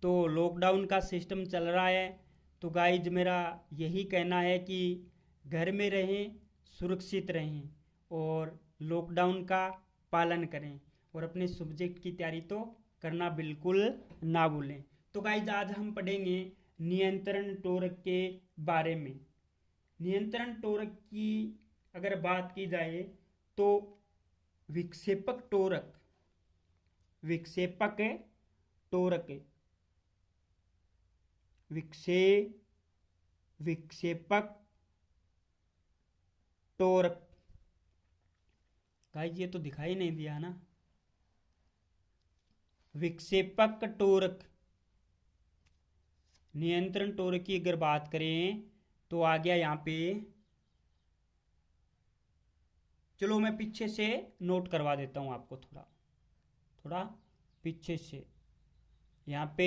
तो लॉकडाउन का सिस्टम चल रहा है। तो गाइज मेरा यही कहना है कि घर में रहें, सुरक्षित रहें और लॉकडाउन का पालन करें और अपने सब्जेक्ट की तैयारी तो करना बिल्कुल ना भूलें। तो गाइज आज हम पढ़ेंगे नियंत्रण टोरक के बारे में। नियंत्रण टोरक की अगर बात की जाए तो विक्षेपक टोरक विक्षेपक टोरक विक्षेपक टोरक गाइस ये तो दिखाई नहीं दिया ना। विक्षेपक टोरक नियंत्रण टोरक की अगर बात करें तो आ गया यहाँ पे। चलो मैं पीछे से नोट करवा देता हूँ आपको, थोड़ा पीछे से यहाँ पे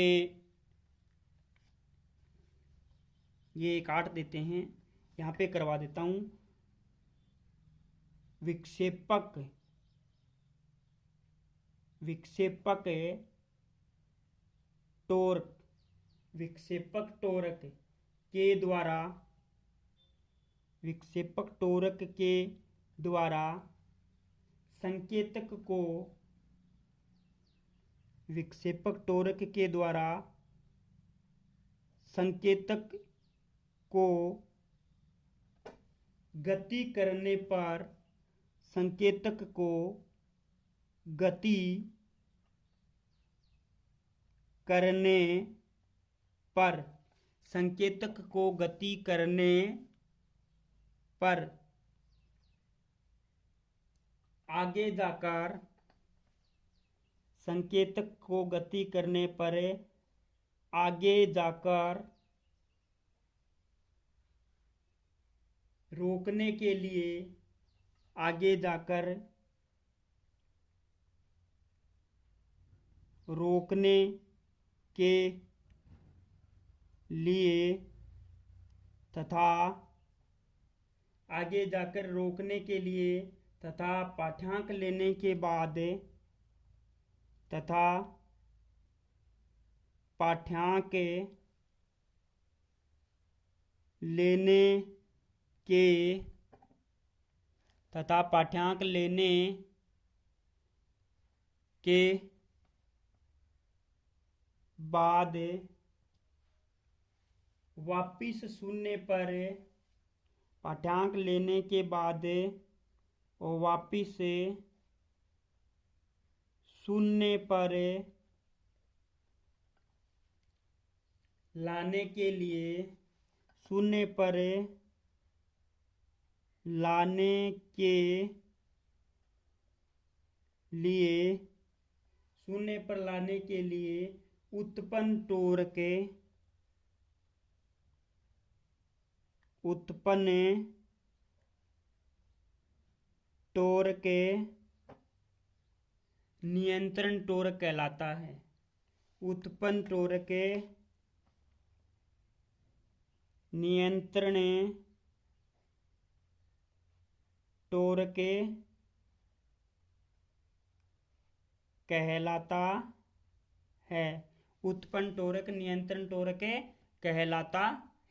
ये काट देते हैं, यहाँ पे करवा देता हूँ। विक्षेपक टोरक विक्षेपक टोरक के द्वारा संकेतक को गति करने पर संकेतक को गति करने पर आगे जाकर रोकने के लिए तथा पाठ्यांक लेने के बाद वापिस शून्य पर पाठ्यांक लेने के बाद और वापिस शून्य पर लाने के लिए उत्पन्न टोरक नियंत्रण टोरक कहलाता है। उत्पन्न टोरक नियंत्रण टोरक कहलाता है। उत्पन्न टोरक नियंत्रण टोरक कहलाता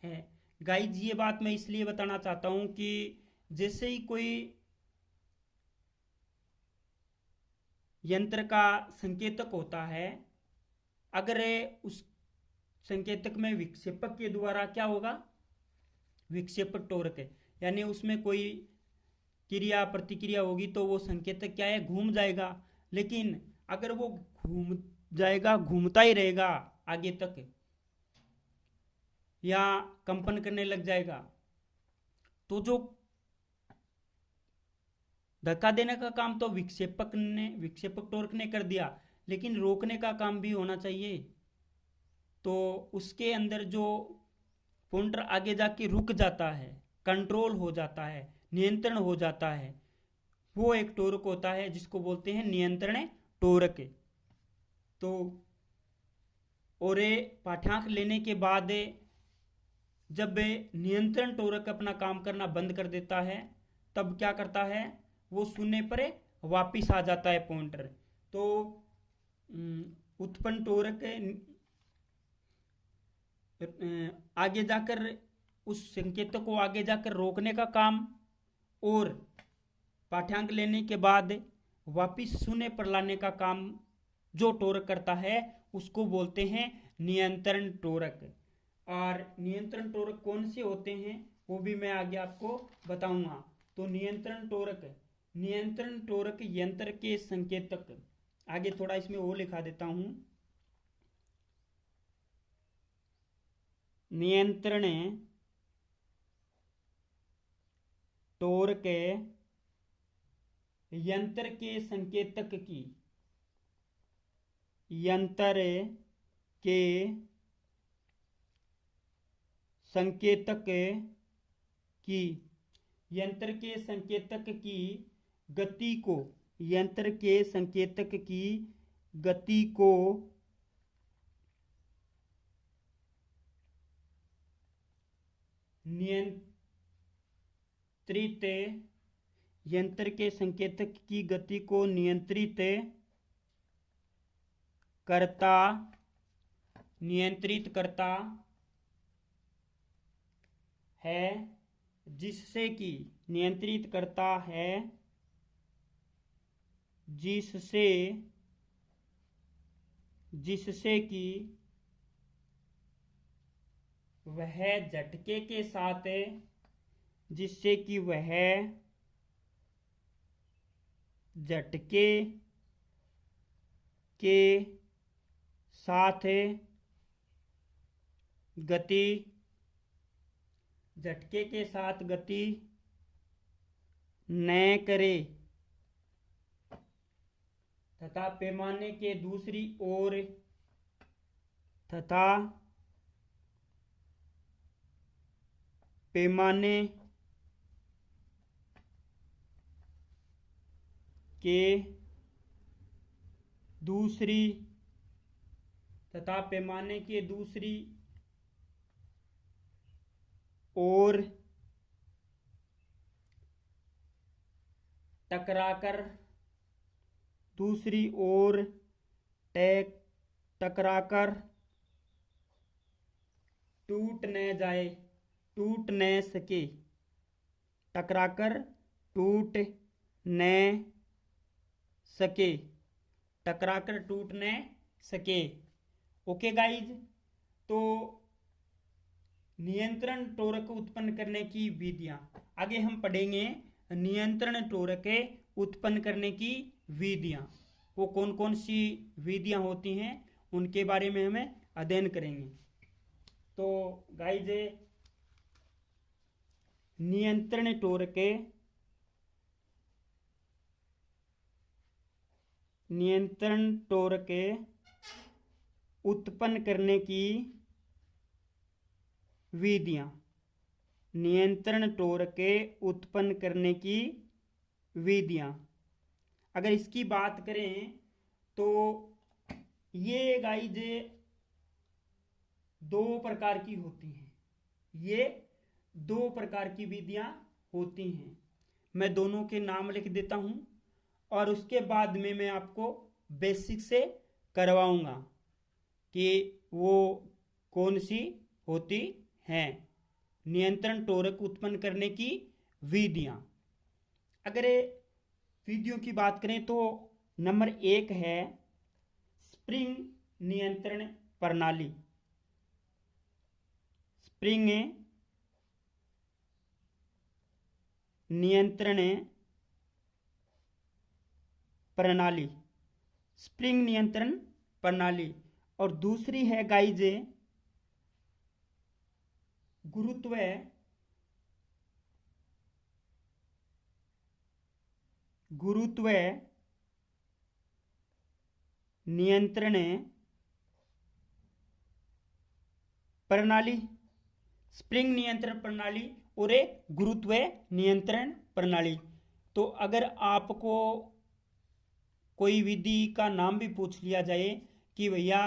है। गाइज ये बात मैं इसलिए बताना चाहता हूं कि जैसे ही कोई यंत्र का संकेतक होता है, अगर उस संकेतक में विक्षेपक के द्वारा क्या होगा, विक्षेपक टोरक यानी उसमें कोई क्रिया प्रतिक्रिया होगी तो वो संकेतक क्या है, घूम जाएगा। लेकिन अगर वो घूमता ही रहेगा आगे तक या कंपन करने लग जाएगा तो जो धक्का देने का काम तो विक्षेपक टोरक ने कर दिया, लेकिन रोकने का काम भी होना चाहिए। तो उसके अंदर जो पॉइंटर आगे जाके रुक जाता है, कंट्रोल हो जाता है, नियंत्रण हो जाता है, वो एक टोरक होता है जिसको बोलते हैं नियंत्रण टोरक। तो और पाठ्यांक लेने के बाद जब नियंत्रण टोरक अपना काम करना बंद कर देता है तब क्या करता है, वो शून्य पर वापिस आ जाता है पॉइंटर। तो उत्पन्न टोरक आगे जाकर उस संकेतक को आगे जाकर रोकने का काम और पाठ्यांक लेने के बाद वापिस शून्य पर लाने का काम जो टोरक करता है उसको बोलते हैं नियंत्रण टोरक। और नियंत्रण टोरक कौन से होते हैं वो भी मैं आगे आपको बताऊंगा। तो नियंत्रण टोरक यंत्र के संकेतक, आगे थोड़ा इसमें वो लिखा देता हूं, नियंत्रण टोरक यंत्र के संकेतक की गति को नियंत्रित करता है, जिससे कि वह झटके के साथ गति न करे तथा पैमाने के दूसरी ओर टकराकर टूट न सके। ओके गाइज, तो नियंत्रण टोरक उत्पन्न करने की विधियां आगे हम पढ़ेंगे। नियंत्रण टोरक उत्पन्न करने की विधियां, वो कौन कौन सी विधियां होती हैं उनके बारे में हमें अध्ययन करेंगे। तो गाइज, नियंत्रण टोरक उत्पन्न करने की विधियां, अगर इसकी बात करें तो ये गाइज दो प्रकार की विधियां होती हैं। मैं दोनों के नाम लिख देता हूं और उसके बाद में मैं आपको बेसिक से करवाऊंगा कि वो कौन सी होती हैं नियंत्रण टोरक उत्पन्न करने की विधियां। अगर विधियों की बात करें तो नंबर 1 है स्प्रिंग नियंत्रण प्रणाली। स्प्रिंग नियंत्रण प्रणाली और दूसरी है गाइज गुरुत्व नियंत्रण प्रणाली। स्प्रिंग नियंत्रण प्रणाली और एक गुरुत्व नियंत्रण प्रणाली। तो अगर आपको कोई विधि का नाम भी पूछ लिया जाए कि भैया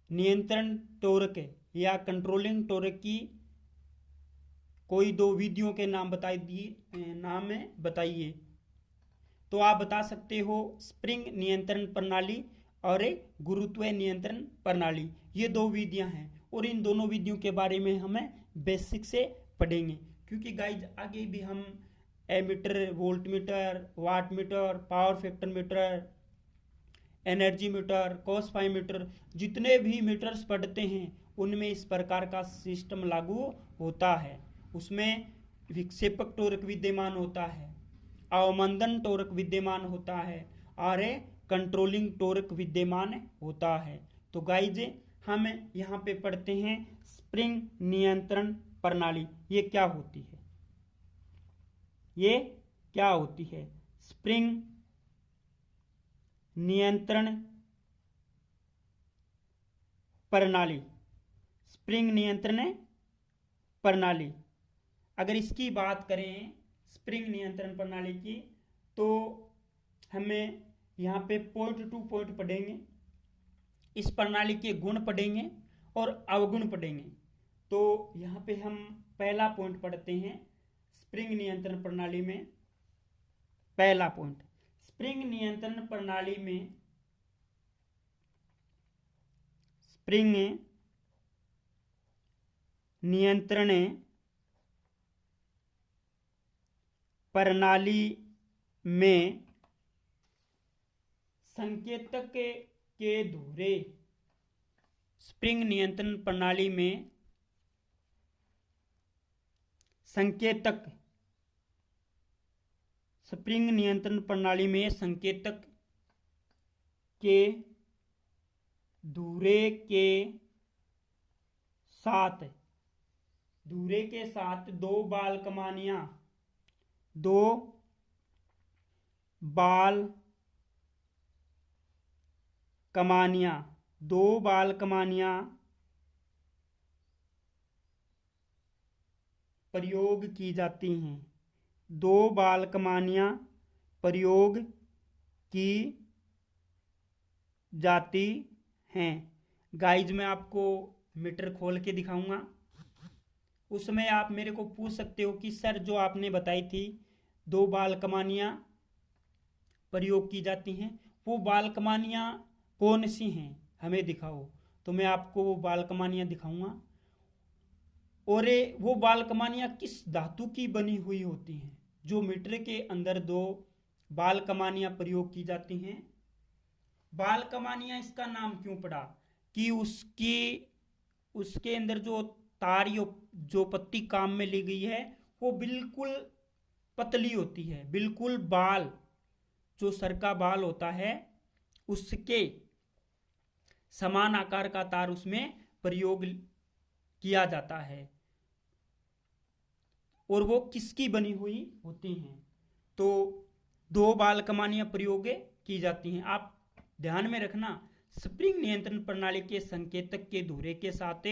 नियंत्रण टोरक या कंट्रोलिंग टोरक की कोई दो विधियों के नाम बताइए, तो आप बता सकते हो स्प्रिंग नियंत्रण प्रणाली और एक गुरुत्व नियंत्रण प्रणाली। ये दो विधियां हैं और इन दोनों विधियों के बारे में हमें बेसिक से पढ़ेंगे, क्योंकि गाइज आगे भी हम ammeter, volt meter, watt meter, power factor meter, energy meter, cos phi meter, जितने भी मीटर्स पढ़ते हैं उनमें इस प्रकार का सिस्टम लागू होता है। उसमें विक्षेपक टोरक विद्यमान होता है, अवमंदन टोरक विद्यमान होता है और कंट्रोलिंग टोरक विद्यमान होता है। तो गाइज हम यहाँ पे पढ़ते हैं स्प्रिंग नियंत्रण प्रणाली। ये क्या होती है? ये क्या होती है? स्प्रिंग नियंत्रण प्रणाली। स्प्रिंग नियंत्रण प्रणाली, अगर इसकी बात करें स्प्रिंग नियंत्रण प्रणाली की, तो हमें यहाँ पे पॉइंट टू पॉइंट पढ़ेंगे। इस प्रणाली के गुण पढ़ेंगे और अवगुण पढ़ेंगे। तो यहाँ पे हम पहला पॉइंट पढ़ते हैं स्प्रिंग नियंत्रण प्रणाली में। पहला पॉइंट, स्प्रिंग नियंत्रण प्रणाली में स्प्रिंग नियंत्रण प्रणाली में संकेतक के धुरे। स्प्रिंग नियंत्रण प्रणाली में संकेतक, स्प्रिंग नियंत्रण प्रणाली में संकेतक के धुरे के साथ दो बाल कमानियां प्रयोग की जाती हैं। दो बाल कमानियां प्रयोग की जाती हैं। गाइज मैं आपको मीटर खोल के दिखाऊंगा, उसमें आप मेरे को पूछ सकते हो कि सर जो आपने बताई थी दो बाल कमानियां प्रयोग की जाती हैं, वो बाल कमानियां कौन सी हैं, हमें दिखाओ। तो मैं आपको वो बाल कमानियां दिखाऊंगा। और वो बाल कमानियां किस धातु की बनी हुई होती हैं। जो मीटर के अंदर दो बाल कमानियां प्रयोग की जाती हैं। बाल कमानियां इसका नाम क्यों पड़ा? कि उसके अंदर जो तार जो पत्ती काम में ली गई है वो बिल्कुल पतली होती है। बिल्कुल बाल, जो सर का बाल होता है उसके समान आकार का तार उसमें प्रयोग किया जाता है। और वो किसकी बनी हुई होती हैं? तो दो बाल कमानियां प्रयोग की जाती हैं। आप ध्यान में रखना, स्प्रिंग नियंत्रण प्रणाली के संकेतक के धुरे के साथ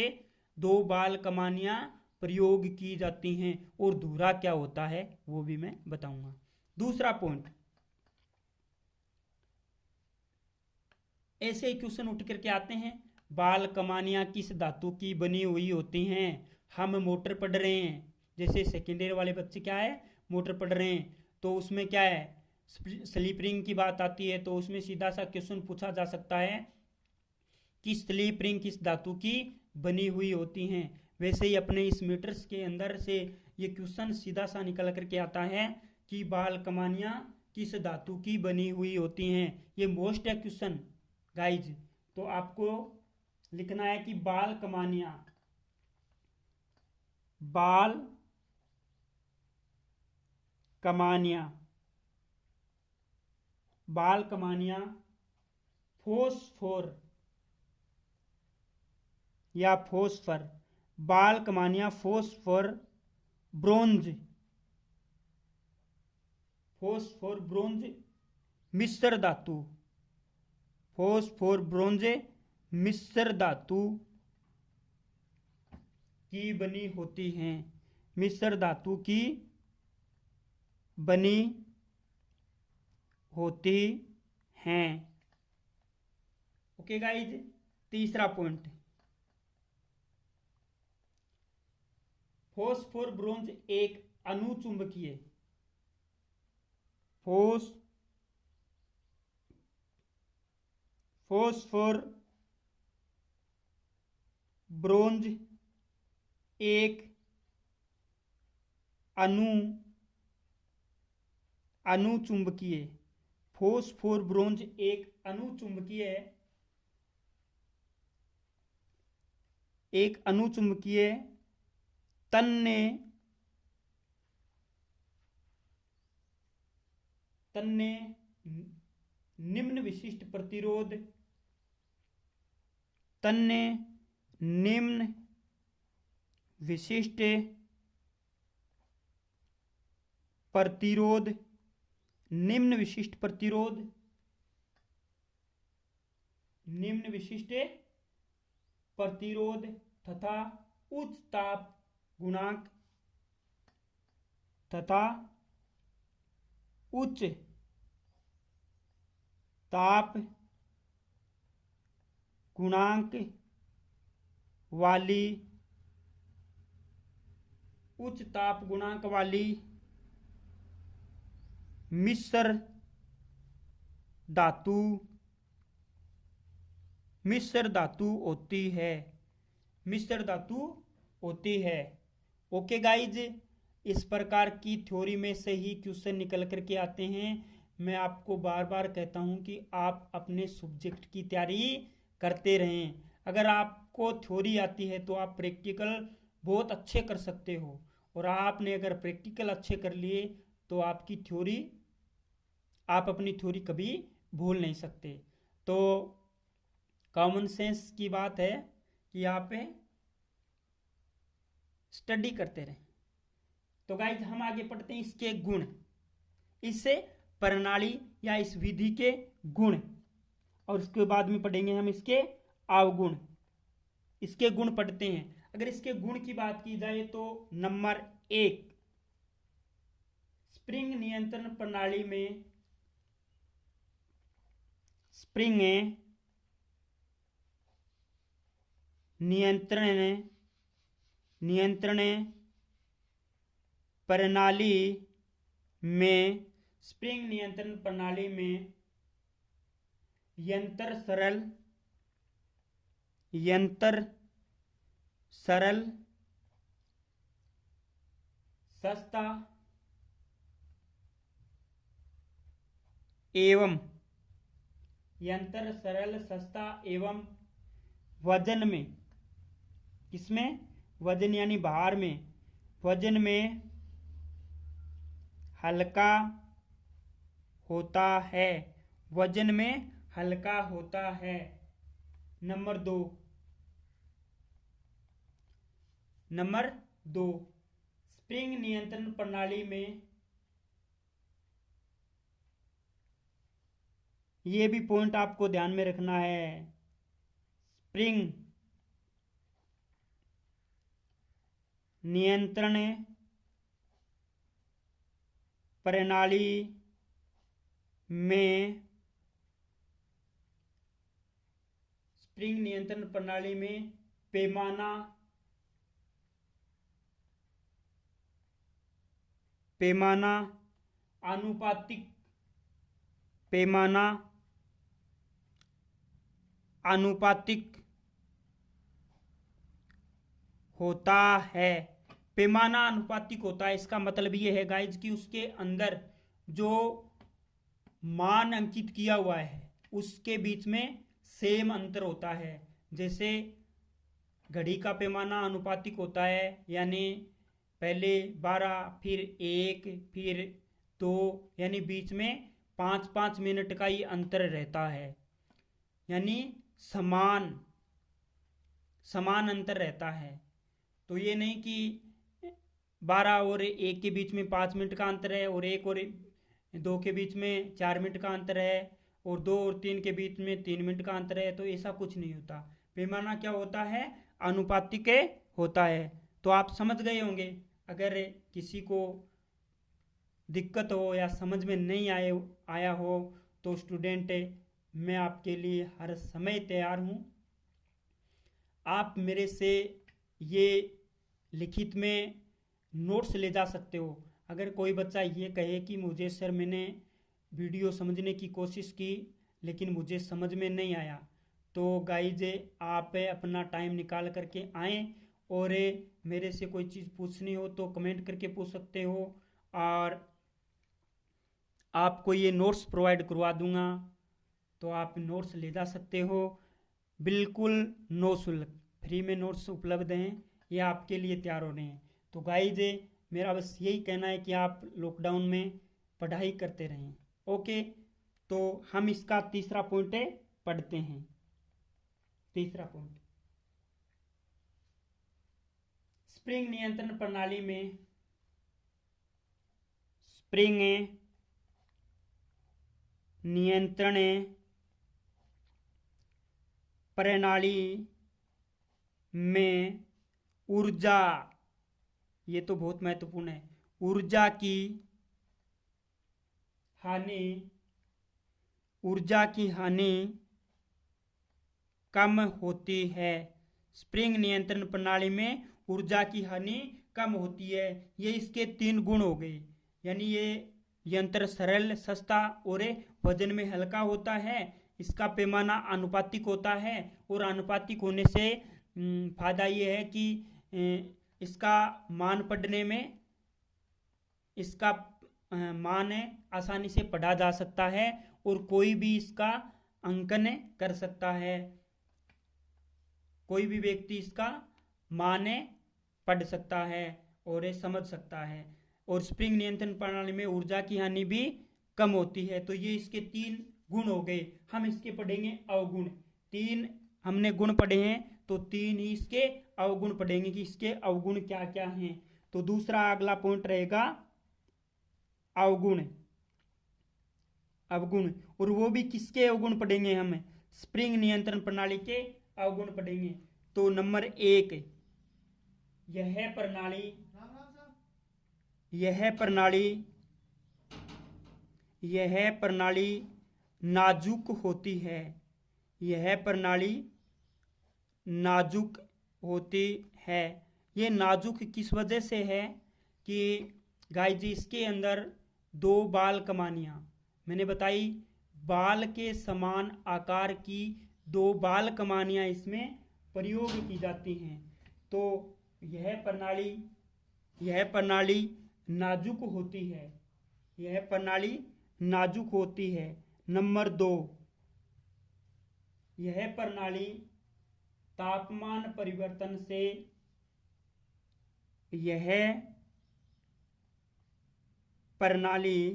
दो बाल कमानियां प्रयोग की जाती हैं। और धुरा क्या होता है वो भी मैं बताऊंगा। दूसरा पॉइंट, ऐसे ही क्वेश्चन उठ करके आते हैं, बाल कमानियां किस धातु की बनी हुई होती हैं। हम मोटर पढ़ रहे हैं, जैसे सेकेंड ईयर वाले बच्चे क्या है मोटर पढ़ रहे हैं, तो उसमें क्या है स्लिप रिंग की बात आती है। तो उसमें सीधा सा क्वेश्चन पूछा जा सकता है कि स्लिप रिंग किस धातु की बनी हुई होती हैं। वैसे ही अपने इस मीटर्स के अंदर से ये क्वेश्चन सीधा सा निकल करके आता है कि बाल कमानियां किस धातु की बनी हुई होती हैं। ये मोस्ट है क्वेश्चन गाइज। तो आपको लिखना है कि बाल कमानियां फोस्फोर या फोस्फर, बाल कमानियां फोस्फोर ब्रोंज मिश्र धातु, फोस्फोर ब्रोंज मिश्र धातु की बनी होती हैं। मिश्र धातु की बनी होती हैं। ओके गाइज, तीसरा पॉइंट, फोस्फोर ब्रोंज एक अनुचुंबकीय फोस्फोर ब्रोंज एक अनुचुंबकीय, फॉस्फोर ब्रोंज एक अनुचुंबकीय तन्य निम्न विशिष्ट प्रतिरोध निम्न विशिष्ट प्रतिरोध तथा उच्च ताप गुणांक वाली मिश्र धातु होती है। ओके गाइज, इस प्रकार की थ्योरी में से ही क्वेश्चन निकल करके आते हैं। मैं आपको बार बार कहता हूं कि आप अपने सब्जेक्ट की तैयारी करते रहें। अगर आपको थ्योरी आती है तो आप प्रैक्टिकल बहुत अच्छे कर सकते हो, और आपने अगर प्रैक्टिकल अच्छे कर लिए तो आप अपनी थ्योरी कभी भूल नहीं सकते। तो कॉमन सेंस की बात है कि आप स्टडी करते रहें। तो गाइज हम आगे पढ़ते हैं इसके गुण, इससे प्रणाली या इस विधि के गुण, और उसके बाद में पढ़ेंगे हम इसके अवगुण। इसके गुण पढ़ते हैं। अगर इसके गुण की बात की जाए तो नंबर 1, स्प्रिंग नियंत्रण प्रणाली में नियंत्रण प्रणाली में यंत्र सरल सस्ता एवं वजन में, किसमें? वजन यानी भार में, वजन में हल्का होता है। नंबर दो, स्प्रिंग नियंत्रण प्रणाली में, ये भी पॉइंट आपको ध्यान में रखना है, स्प्रिंग नियंत्रण प्रणाली में पैमाना अनुपातिक होता है। पैमाना अनुपातिक होता है, इसका मतलब ये है गाइज कि उसके अंदर जो मान अंकित किया हुआ है उसके बीच में सेम अंतर होता है। जैसे घड़ी का पैमाना अनुपातिक होता है, यानी पहले 12, फिर 1, फिर 2, यानी बीच में 5-5 मिनट का ही अंतर रहता है, यानी समान अंतर रहता है। तो ये नहीं कि 12 और 1 के बीच में 5 मिनट का अंतर है, और 1 और 2 के बीच में 4 मिनट का अंतर है, और 2 और 3 के बीच में 3 मिनट का अंतर है। तो ऐसा कुछ नहीं होता। पैमाना क्या होता है? अनुपातिक होता है। तो आप समझ गए होंगे। अगर किसी को दिक्कत हो या समझ में नहीं आया हो तो स्टूडेंट, मैं आपके लिए हर समय तैयार हूँ। आप मेरे से ये लिखित में नोट्स ले जा सकते हो। अगर कोई बच्चा ये कहे कि मुझे सर मैंने वीडियो समझने की कोशिश की लेकिन मुझे समझ में नहीं आया, तो गाइज आप अपना टाइम निकाल करके आएँ, और मेरे से कोई चीज़ पूछनी हो तो कमेंट करके पूछ सकते हो, और आपको ये नोट्स प्रोवाइड करवा दूंगा, तो आप नोट्स ले जा सकते हो। बिल्कुल नो शुल्क, फ्री में नोट्स उपलब्ध हैं, ये आपके लिए तैयार हो रहे हैं। तो गाइज मेरा बस यही कहना है कि आप लॉकडाउन में पढ़ाई करते रहें। ओके, तो हम इसका तीसरा पॉइंट पढ़ते हैं। तीसरा पॉइंट, स्प्रिंग नियंत्रण प्रणाली में, स्प्रिंग नियंत्रण प्रणाली में ऊर्जा, ये तो बहुत महत्वपूर्ण है, ऊर्जा की हानि, ऊर्जा की हानि कम होती है। स्प्रिंग नियंत्रण प्रणाली में ऊर्जा की हानि कम होती है। ये इसके 3 गुण हो गए, यानी ये यंत्र सरल, सस्ता और वजन में हल्का होता है। इसका पैमाना अनुपातिक होता है, और अनुपातिक होने से फायदा ये है कि इसका मान पढ़ने में, इसका मान आसानी से पढ़ा जा सकता है, और कोई भी इसका अंकन कर सकता है। कोई भी व्यक्ति इसका मान पढ़ सकता है और समझ सकता है। और स्प्रिंग नियंत्रण प्रणाली में ऊर्जा की हानि भी कम होती है। तो ये इसके 3 गुण हो गए। हम इसके पढ़ेंगे अवगुण। 3 हमने गुण पढ़े हैं, तो 3 ही इसके अवगुण पढ़ेंगे कि इसके अवगुण क्या क्या हैं। तो दूसरा अगला पॉइंट रहेगा अवगुण, अवगुण, और वो भी किसके अवगुण पढ़ेंगे हम, स्प्रिंग नियंत्रण प्रणाली के अवगुण पढ़ेंगे। तो नंबर 1, यह प्रणाली, यह प्रणाली, यह प्रणाली नाजुक होती है। यह प्रणाली नाजुक होती है। ये नाजुक किस वजह से है कि गाइस जी इसके अंदर 2 बाल कमानियाँ मैंने बताई, बाल के समान आकार की 2 बाल कमानियाँ इसमें प्रयोग की जाती हैं। तो यह प्रणाली नाजुक होती है। यह प्रणाली नाजुक होती है। नंबर 2, यह प्रणाली तापमान परिवर्तन से, यह प्रणाली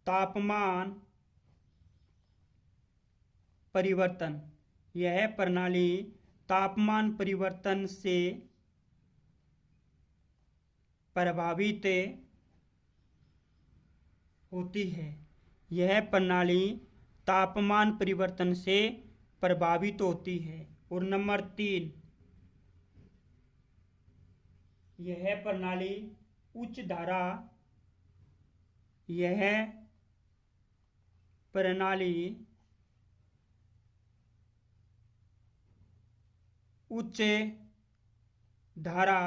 तापमान परिवर्तन, यह प्रणाली तापमान परिवर्तन से प्रभावित होती है। यह प्रणाली तापमान परिवर्तन से प्रभावित होती है। और नंबर 3, यह प्रणाली उच्च धारा, यह प्रणाली उच्च धारा,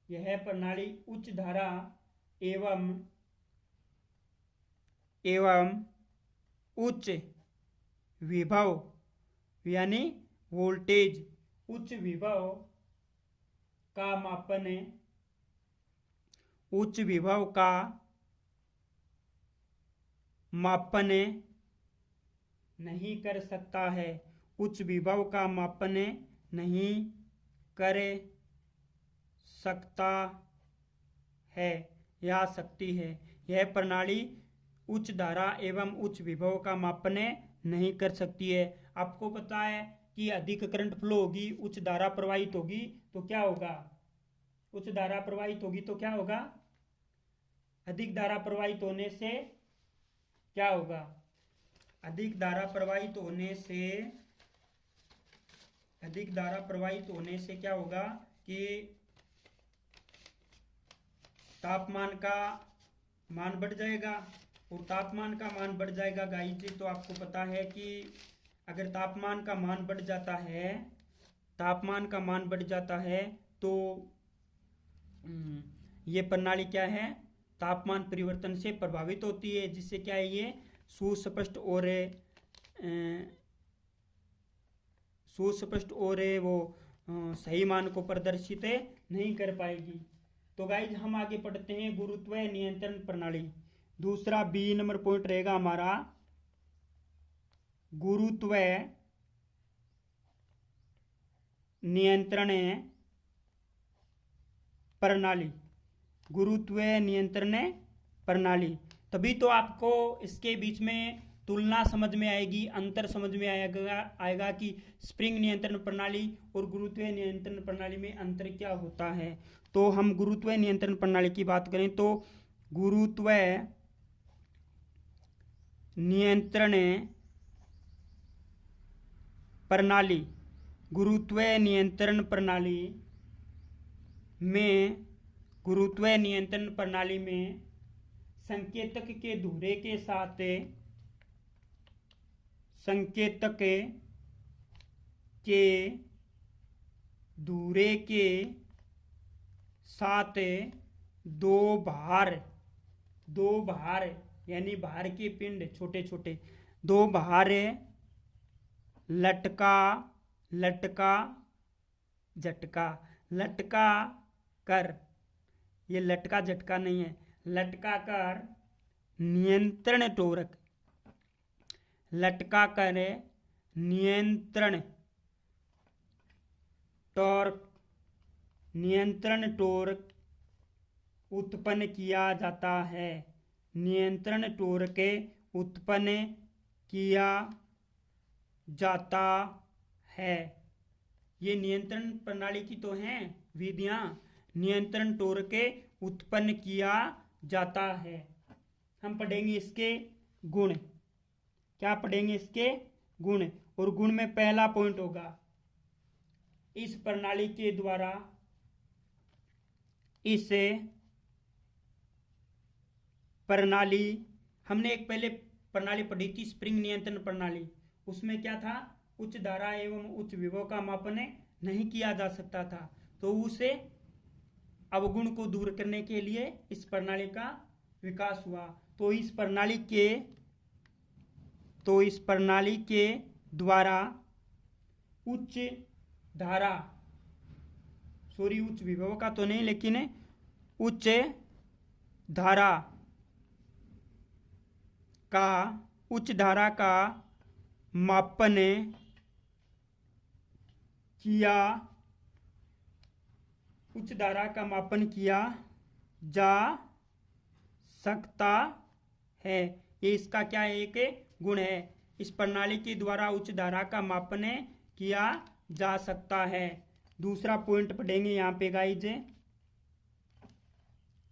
यह प्रणाली उच्च धारा एवं उच्च विभव, यानी वोल्टेज, उच्च विभव का मापन, उच्च विभव का मापन नहीं कर सकता है। उच्च विभव का मापन नहीं कर सकता है या सकती है। यह प्रणाली उच्च धारा एवं उच्च विभव का मापन नहीं कर सकती है। आपको पता है कि अधिक करंट फ्लो होगी, उच्च धारा प्रवाहित होगी, तो क्या होगा, उच्च धारा प्रवाहित होगी तो क्या होगा, अधिक धारा प्रवाहित होने से क्या होगा, अधिक धारा प्रवाहित होने से, अधिक धारा प्रवाहित होने से क्या होगा कि तापमान का मान बढ़ जाएगा। और तापमान का मान बढ़ जाएगा गाइस जी, तो आपको पता है कि अगर तापमान का मान बढ़ जाता है, तापमान का मान बढ़ जाता है तो ये प्रणाली क्या है, तापमान परिवर्तन से प्रभावित होती है, जिससे क्या है, ये सुस्पष्ट और वो सही मान को प्रदर्शित नहीं कर पाएगी। तो गाइज हम आगे पढ़ते हैं गुरुत्व नियंत्रण प्रणाली। दूसरा बी नंबर पॉइंट रहेगा हमारा गुरुत्व नियंत्रण प्रणाली। गुरुत्व नियंत्रण प्रणाली। तभी तो आपको इसके बीच में तुलना समझ में आएगी, अंतर समझ में आएगा कि स्प्रिंग नियंत्रण प्रणाली और गुरुत्व नियंत्रण प्रणाली में अंतर क्या होता है। तो हम गुरुत्व नियंत्रण प्रणाली की बात करें तो गुरुत्व नियंत्रण प्रणाली, गुरुत्व नियंत्रण प्रणाली में संकेतक के धुरे के साथ दो भार यानी भार के पिंड छोटे छोटे, दो भार लटका कर, ये लटका झटका नहीं है, लटका कर नियंत्रण टॉर्क उत्पन्न किया जाता है। नियंत्रण टॉर्क उत्पन्न किया जाता है। ये नियंत्रण प्रणाली की तो हैं विधियां। नियंत्रण टॉर्क उत्पन्न किया जाता है। हम पढ़ेंगे इसके गुण। क्या पढ़ेंगे? इसके गुण। और गुण में पहला पॉइंट होगा इस प्रणाली के द्वारा हमने एक पहले प्रणाली पढ़ी थी स्प्रिंग नियंत्रण प्रणाली। उसमें क्या था? उच्च धारा एवं उच्च विभव का मापन नहीं किया जा सकता था, तो उसे अवगुण को दूर करने के लिए इस प्रणाली का विकास हुआ। तो इस प्रणाली के द्वारा उच्च विभव का तो नहीं, लेकिन उच्च धारा का मापन किया जा सकता है। ये इसका क्या एक गुण है। इस प्रणाली के द्वारा उच्च धारा का मापन किया जा सकता है। दूसरा पॉइंट पढ़ेंगे यहाँ पे गाइज।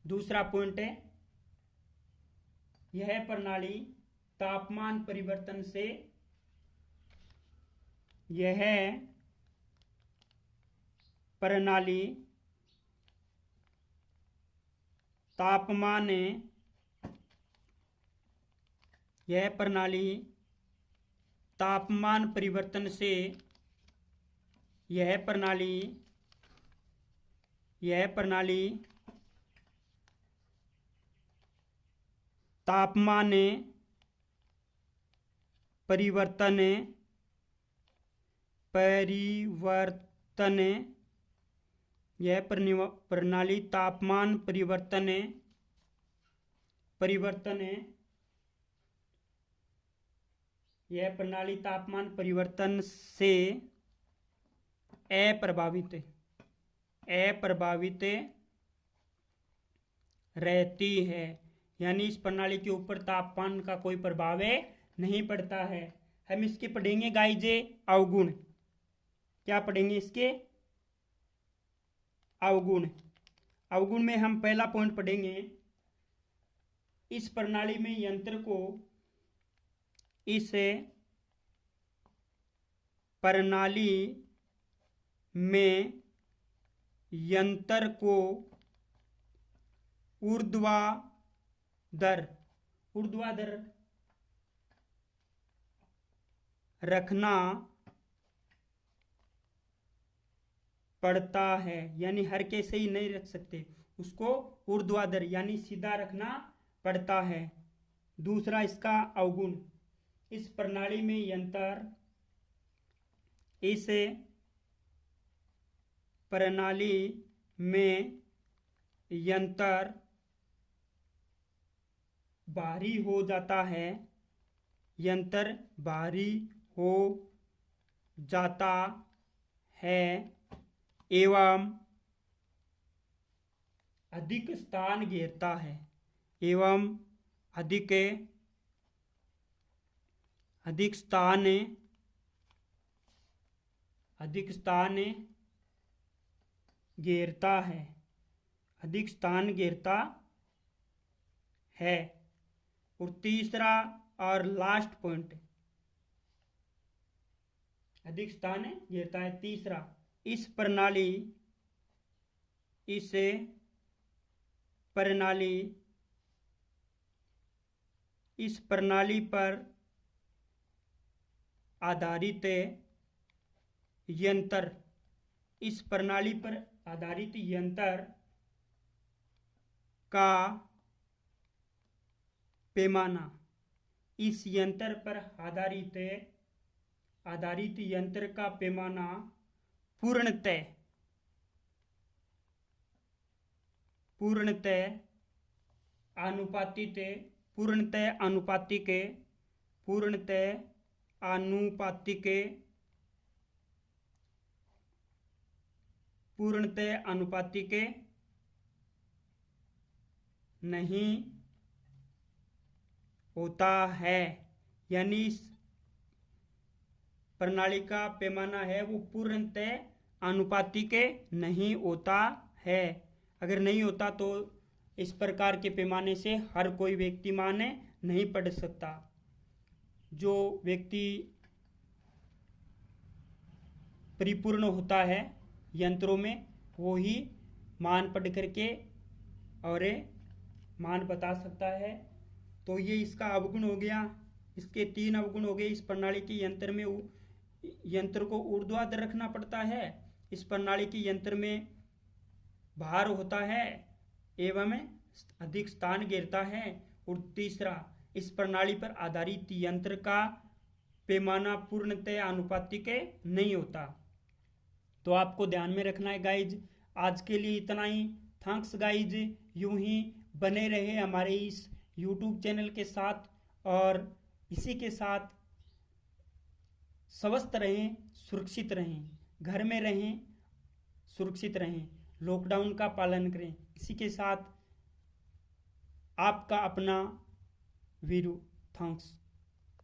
दूसरा पॉइंट है यह प्रणाली तापमान परिवर्तन से तापमान परिवर्तन से तापमान परिवर्तन यह प्रणाली तापमान परिवर्तन से अप्रभावित रहती है। यानी इस प्रणाली के ऊपर तापमान का कोई प्रभाव नहीं पड़ता है। हम इसके पढ़ेंगे गाइजे अवगुण। क्या पढ़ेंगे इसके? अवगुण में हम पहला पॉइंट पढ़ेंगे इस प्रणाली में यंत्र को ऊर्ध्वाधर रखना पड़ता है। यानी हर के से ही नहीं रख सकते, उसको ऊर्ध्वाधर यानी सीधा रखना पड़ता है। दूसरा इसका अवगुण, इस प्रणाली में यंत्र इस प्रणाली में यंत्र भारी हो जाता है, यंत्र भारी हो जाता है एवं अधिक स्थान घेरता है, एवं अधिक स्थान घेरता है, अधिक स्थान घेरता है। और तीसरा और लास्ट पॉइंट, अधिक स्थान घेरता है। तीसरा, इस प्रणाली पर आधारित यंत्र, इस प्रणाली पर आधारित यंत्र का पैमाना, इस यंत्र पर आधारित यंत्र का पैमाना पूर्णतः अनुपातिक नहीं होता है। यानी इस प्रणाली का पैमाना है वो पूर्णतः अनुपातिक नहीं होता है। अगर नहीं होता तो इस प्रकार के पैमाने से हर कोई व्यक्ति मान नहीं पढ़ सकता। जो व्यक्ति परिपूर्ण होता है यंत्रों में, वो ही मान पढ़ करके और मान बता सकता है। तो ये इसका अवगुण हो गया, इसके 3 अवगुण हो गए। इस प्रणाली के यंत्र में यंत्र को ऊर्ध्वाधर रखना पड़ता है, इस प्रणाली के यंत्र में भार होता है एवं अधिक स्थान घेरता है। और तीसरा, इस प्रणाली पर आधारित यंत्र का पैमाना पूर्णतः अनुपातिक नहीं होता। तो आपको ध्यान में रखना है गाइज। आज के लिए इतना ही। Thanks guys. यूं ही बने रहे हमारे इस YouTube चैनल के साथ और इसी के साथ स्वस्थ रहें, सुरक्षित रहें, घर में रहें, सुरक्षित रहें, लॉकडाउन का पालन करें। इसी के साथ आपका अपना वीरू। थैंक्स।